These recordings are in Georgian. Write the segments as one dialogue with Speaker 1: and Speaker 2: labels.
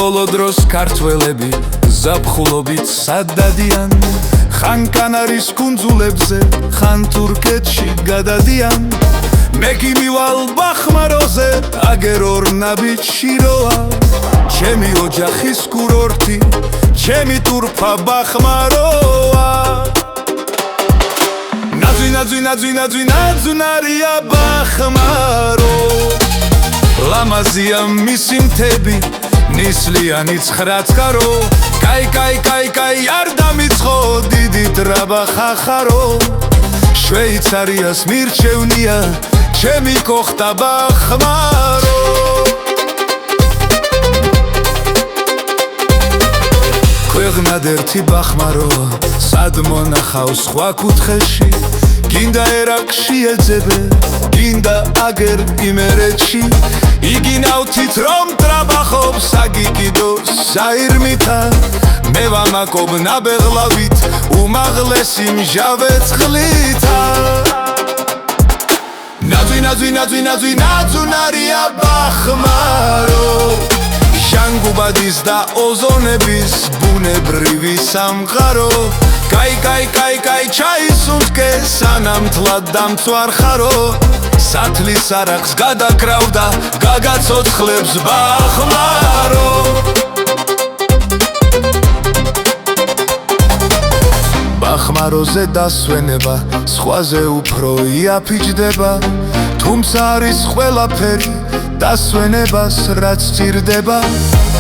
Speaker 1: ბოლო დროს ქართველები ზაფხულობით სადადიან ხან კანარის კუნძულებზე ხან თურქეთში გადადიან მე კი მივალ ბახმაროზე აგერ ორ ნაბიჯში როა ჩემი ოჯახის კურორტი ჩემი ტურფა ბახმაროა ნაძვინარია ბახმარო ლამაზია მისი მთები ნისლიანი ცხრაწყარო კაი არ დამიწყო დიდი დრაბა ხახარო შვეიცარიას მირჩევნია ჩემი კოხტა ბახმარო ქვეყნად ერთი ბახმაროა სად მონახავს სხვა კუთხეში გინდა ერაკში ეძებე გინდა აგერ იმერეთში იგი ნავთით რომ ტრაბახობს აგიკიდო საირმითა მე ვამაკობ ნაბეღლავით უმაღლესი მჟავე წყლითა ნაძვინარია ბახმარო ჟანგუბადის და ოზონების ბუნებრივი სამყარო კაი ჩაისუნთქე სანამ თლად დამცვარხარო სათლის არახს გადაკრავდა გაგაცოცხლებს ბახმარო ბახმაროზე დასვენება სხვაზე უფრო იაფიჯდება თუმცა არის ყველაფერი დასვენებას რაც სჭირდება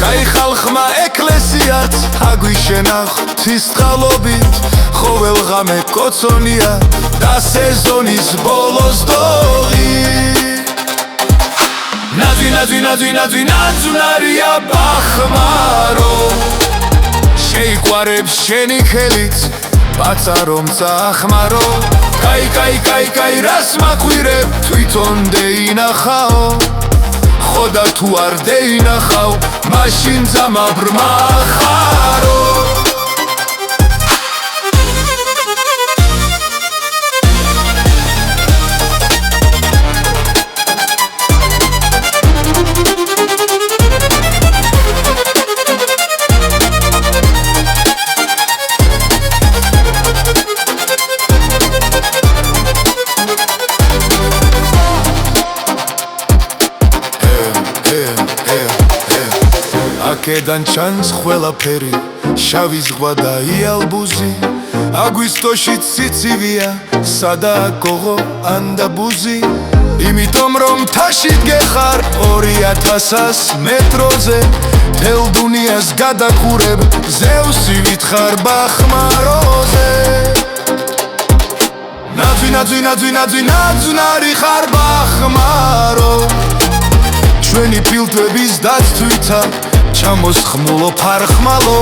Speaker 1: კაი ხალხმა ეკლესიაც აგვიშენა ღვთისწყალობით ყოველღამე კოცონია და სეზონის ბოლოს დოღი ნაძვინარია ბახმარო შეიყვარებს შენი ხელით პაწარო მწახმარო კაი რას მაყვირებ თვითონ დეინახაო ხოდა თუ არ დეინახავ მაშინ ძამაბრმა ხარო აქედან ჩანს ყველაფერი შავი ზღვა და იალბუზი აგვისტოში ციცივია სადაა გოღო ანდაბუზი იმიტომ რომ თაშით გეხარ 2000 მეტროზე თელ დუნიას გადაყურებ ზევსი ვითხარ ბახმაროზე ნაძვინარი ხარ ბახმარო ჩვენი ფილტვების დაცვითა ჩამოსხმულო ფარხმალო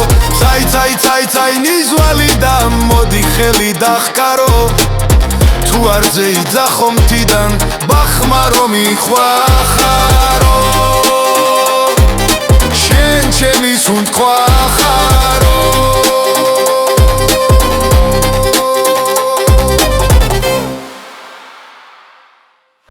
Speaker 1: цай ნიзвალი და მოდი ხელი დახკარო თუ არ ზეიძახო მთიდან ბახმარო მიხვახარო შენ ჩემი